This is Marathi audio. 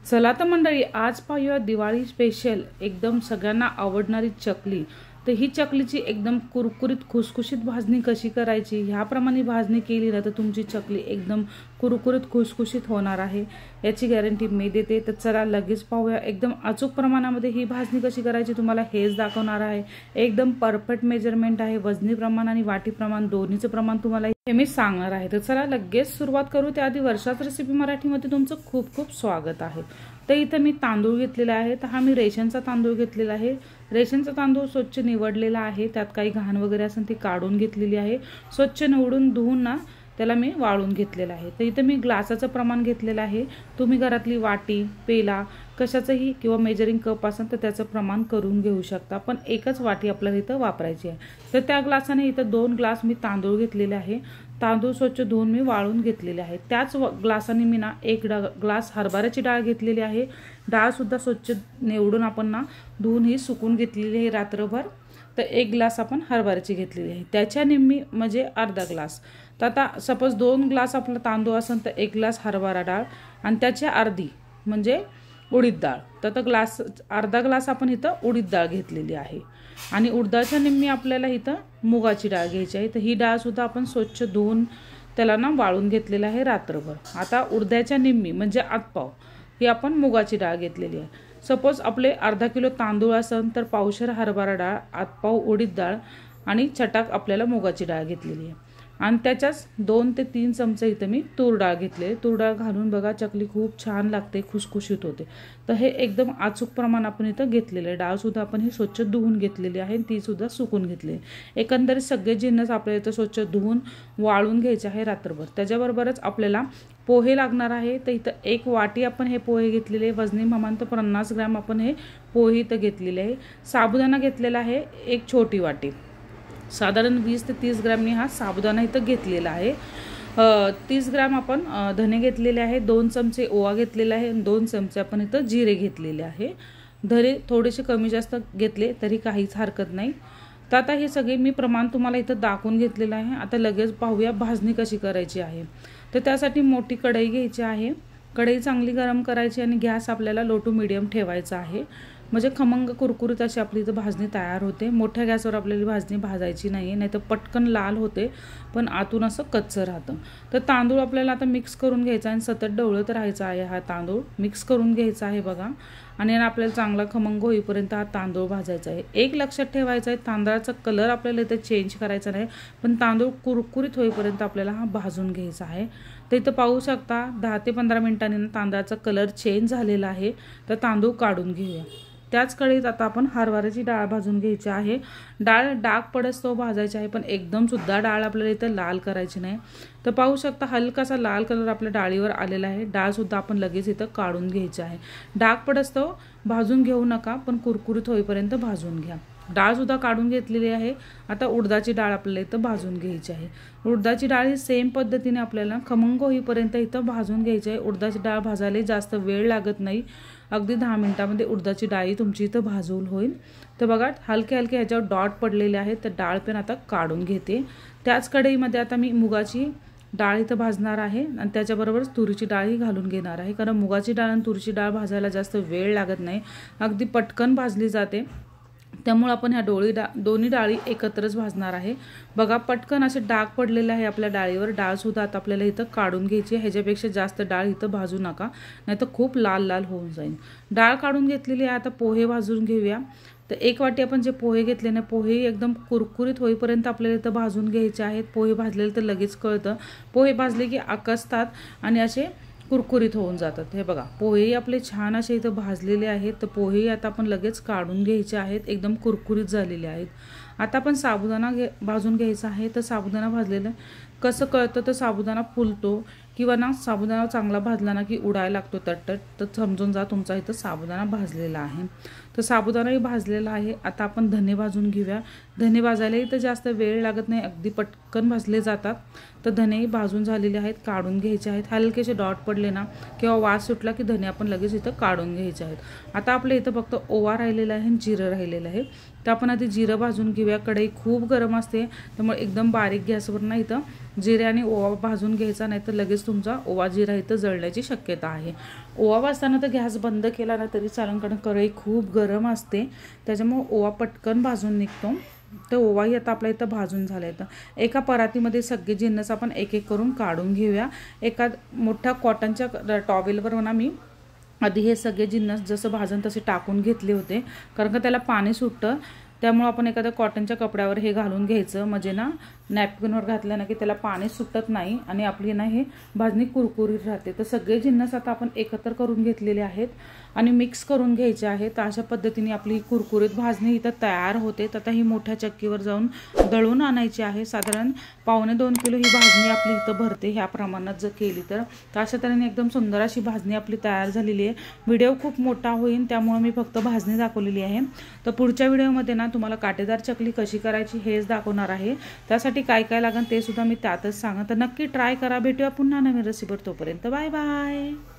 चला तर मंडळी, आज पाहूया दिवाळी स्पेशल एकदम सगळ्यांना आवडणारी चकली। तर ही चकलीची एकदम कुरकुरीत खुसखुशीत भाजणी कशी करायची, ह्याप्रमाणे भाजणी केली ना तर तुमची चकली एकदम कुरकुरीत खुसखुशीत होणार आहे, याची गॅरंटी मी देते। तर चला लगेच पाहूया एकदम अचूक प्रमाणामध्ये ही भाजणी कशी करायची तुम्हाला हेच दाखवणार आहे। एकदम परफेक्ट मेजरमेंट आहे, वजनी प्रमाण आणि वाटी प्रमाण दोन्हीचं प्रमाण तुम्हाला हे मी सांगणार आहे। तर चला लगेच सुरुवात करू। त्याआधी वर्षाच रेसिपी मराठीमध्ये तुमचं खूप खूप स्वागत आहे। तर इथं मी तांदूळ घेतलेला आहे, तर हा मी रेशनचा तांदूळ घेतलेला आहे। रेशनचा तांदूळ स्वच्छ निवडलेला आहे, त्यात काही घाण वगैरे असेल ती काढून घेतलेली आहे। स्वच्छ निवडून धुवून ना त्याला मी वाळून घेतलेला आहे। तर इथं मी ग्लासाचं प्रमाण घेतलेलं आहे, तुम्ही घरातली वाटी पेला कशाचंही किंवा मेजरिंग कप असेल तर त्याचं प्रमाण करून घेऊ शकता, पण एकच वाटी आपल्याला इथं वापरायची आहे। तर त्या ग्लासाने इथं 2 ग्लास मी तांदूळ घेतलेले आहे, तांदूळ स्वच्छ धुवून मी वाळून घेतलेले आहे। त्याच ग्लासाने मी ना 1 ग्लास हरभऱ्याची डाळ घेतलेली आहे, डाळ सुद्धा स्वच्छ निवडून आपण ना धुवून ही सुकून घेतलेली आहे रात्रभर। तर 1 ग्लास आपण हरभऱ्याची घेतलेली आहे, त्याच्या निम्मी म्हणजे अर्धा ग्लास। तर आता सपोज 2 ग्लास आपला तांदूळ असेल तर 1 ग्लास हरभरा डाळ आणि त्याच्या अर्धी म्हणजे उडीद डाळ। तर ग्लास अर्धा ग्लास आपण इथं उडीद डाळ घेतलेली आहे आणि उडदाच्या निम्मी आपल्याला इथं मुगाची डाळ घ्यायची आहे। तर ही डाळ सुद्धा आपण स्वच्छ धुवून त्याला ना वाळून घेतलेला आहे रात्रभर। आता उडद्याच्या निम्मी म्हणजे आतपाव ही आपण मुगाची डाळ घेतलेली आहे। सपोज आपले अर्धा किलो तांदूळ असेल तर पावशेर हरभरा डाळ, आतपाव उडीद डाळ आणि छटाक आपल्याला मुगाची डाळ घेतलेली आहे आणि त्याच्याच 2 ते 3 चमचे इथं मी तूर डाळ घेतले। तूर डाळ घालून बघा चकली खूप छान लागते, खुसखुशीत होते। तर हे एकदम अचूक प्रमाण आपण इथं घेतलेलं आहे। डाळ सुद्धा आपण ही स्वच्छ धुवून घेतलेली आहे, ती सुद्धा सुकून घेतली। एकंदरीत सगळे जिन्नस आपल्याला इथं स्वच्छ धुवून वाळून घ्यायचे आहे रात्रभर। त्याच्याबरोबरच आपल्याला पोहे लागणार आहे। तर इथं 1 वाटी आपण हे पोहे घेतलेले, वजनी प्रमाण तर 50 ग्रॅम आपण हे पोहे इथं घेतलेले आहे। साबुदाणा घेतलेला आहे 1 छोटी वाटी, साधारण 20 ते 30 ग्रॅमनी हा साबुदाणा इथं घेतलेला आहे। 30 ग्रॅम आपण धने घेतलेले आहे, 2 चमचे ओवा घेतलेला आहे आणि 2 चमचे आपण इथं जिरे घेतलेले आहे। धने थोडेसे कमी जास्त घेतले तरी काहीच हरकत नाही। तर आता हे सगळे मी प्रमाण तुम्हाला इथं दाखवून घेतलेलं आहे। आता लगेच पाहूया भाजणी कशी करायची आहे। तर त्यासाठी मोठी कढई घ्यायची आहे, कढई चांगली गरम करायची आणि गॅस आपल्याला लो टू मीडियम ठेवायचा आहे, म्हणजे खमंग कुरकुरीत अशी आपली इथं भाजणी तयार होते। मोठ्या गॅसवर आपल्याला भाजणी भाजायची नाही, नाहीतर पटकन लाल होते पण आतून असं कच्चं राहतं। तर तांदूळ आपल्याला आता मिक्स करून घ्यायचा आणि सतत ढवळत राहायचा आहे। हा तांदूळ मिक्स करून घ्यायचा आहे बघा, आणि आपल्याला चांगला खमंग होईपर्यंत हा तांदूळ भाजायचा आहे। एक लक्षात ठेवायचं आहे, तांदळाचा कलर आपल्याला इथं चेंज करायचा नाही, पण तांदूळ कुरकुरीत होईपर्यंत आपल्याला हा भाजून घ्यायचा आहे। तर इथं पाहू शकता 10 ते 15 मिनिटांनी तांदळाचा कलर चेंज झालेला आहे। तर तांदूळ काढून घेऊया। त्याच कढईत आता आपण हरभऱ्याची डाळ भाजून घ्यायची आहे। डाळ डाग पडस्तोवर भाजायची आहे, पण एकदम सुद्धा डाळ आपल्याला इथं लाल करायची नाही। तर पाहू शकता हलकासा लाल कलर आपल्या डाळीवर आलेला आहे। डाळ सुद्धा आपण लगेच इथं काढून घ्यायची आहे। डाग पडस्तोवर भाजून घेऊ नका, पण कुरकुरीत होईपर्यंत भाजून घ्या। डाळ सुद्धा काढून घेतलेली आहे। आता उडदाची डाळ आपल्याला इथं भाजून घ्यायची आहे। उडदाची डाळ ही सेम पद्धतीने आपल्याला खमंग होईपर्यंत इथं भाजून घ्यायची आहे। उडदाची डाळ भाजायला जास्त वेळ लागत नाही, अगदी 10 मिनिटांमध्ये उडदाची डाळी तुमची इथं भाजून होईल। तर बघा हलके हलके ह्याच्यावर डॉट पडलेले आहेत, तर डाळ पण आता काढून घेते। त्याच कढईमध्ये आता मी मुगाची डाळ इथं भाजणार आहे आणि त्याच्याबरोबरच तुरीची डाळही घालून घेणार आहे, कारण मुगाची डाळ आणि तुरीची डाळ भाजायला जास्त वेळ लागत नाही, अगदी पटकन भाजली जाते। त्यामुळे आपण ह्या दोन्ही डाळी एकत्रच भाजणार आहे। बघा पटकन असे डाग पडलेले आहे आपल्या डाळीवर। डाळ सुद्धा आता आपल्याला इथं काढून घ्यायची आहे, ह्याच्यापेक्षा जास्त डाळ इथं भाजू नका, नाहीतर खूप लाल लाल होऊन जाईल। डाळ काढून घेतलेली आहे, आता पोहे भाजून घेऊया। तर 1 वाटी आपण जे पोहे घेतले ना, पोहे एकदम कुरकुरीत होईपर्यंत आपल्याला इथं भाजून घ्यायचे आहेत। पोहे भाजलेले तर लगेच कळतं, पोहे भाजले की आकसतात आणि असे कुरकुरीत होऊन जातात। हे बघा पोहेही आपले छान असे इथं भाजलेले आहेत। तर पोहेही आता आपण लगेच काढून घ्यायचे आहेत, एकदम कुरकुरीत झालेले आहेत। आता आपण साबुदाणा भाजून घ्यायचा आहे। तर साबुदाणा भाजलेलं कसं कळतं, तर साबुदाणा फुलतो किंवा ना साबुदाणा चांगला भाजला ना की उडायला लागतो तटतट, तर समजून जा तुमचा इथं साबुदाणा भाजलेला आहे। तर साबुदाणाही भाजलेला आहे। आता आपण धने भाजून घेऊया। धने भाजायलाही तर जास्त वेळ लागत नाही, अगदी पटकन भाजले जातात। तर धनेही भाजून झालेले आहेत, काढून घ्यायचे आहेत। हलकेसे डॉट पडले ना किंवा वास सुटला की धने आपण लगेच इथं काढून घ्यायचे आहेत। आता आपल्या इथं फक्त ओवा राहिलेला आहे आणि जिरं राहिलेलं आहे। तर आपण आधी जिरं भाजून घेऊया। कढई खूप गरम असते त्यामुळे एकदम बारीक गॅसवर ना इथं जिरे आणि ओवा भाजून घ्यायचा, नाही तर लगेच तुमचा ओवा जिरा इथं जळण्याची शक्यता आहे। ओवा भाजताना तर गॅस बंद केला ना तरी चालेल, कारण कढई खूप गरम असते त्याच्यामुळे ओवा पटकन भाजून निघतो। तर ओवाही आता आपल्या इथं भाजून झाला आहे। तर एका परातीमध्ये सगळे जिन्नस आपण एक एक करून काढून घेऊया। एका मोठ्या कॉटनच्या टॉवेलवर ना मी आधी हे सगळे जिन्नस जसं भाजून तसे टाकून घेतले होते, कारण का त्याला पाणी सुटतं। त्यामुळे आपण एखाद्या कॉटनच्या कपड्यावर हे घालून घ्यायचं, म्हणजे ना नॅपकिनवर घातलं ना की त्याला पाणी सुटत नाही आणि आपली ना हे भाजणी कुरकुरीत राहते। तर सगळे जिन्नस आता आपण एकत्र करून घेतलेले आहेत आणि मिक्स करून घ्यायचे आहेत। तर अशा पद्धतीने आपली कुरकुरीत भाजणी इथं तयार होते। तर आता ही मोठ्या चक्कीवर जाऊन दळून आणायची आहे। साधारण 1.25 किलो ही भाजणी आपली इथं भरते ह्या प्रमाणात जर केली तर। अशा तऱ्हेने एकदम सुंदर अशी भाजणी आपली तयार झालेली आहे। व्हिडिओ खूप मोठा होईल त्यामुळे मी फक्त भाजणी दाखवलेली आहे। तर पुढच्या व्हिडिओमध्ये ना तुम्हाला काटेदार चकली कशी करायची हेच दाखवणार आहे। त्यासाठी काय काय लागेल ते सुद्धा मी त्यातच सांगा। तर नक्की ट्राय करा। भेटूया पुन्हा नवीन रेसिपीवर, तोपर्यंत बाय बाय।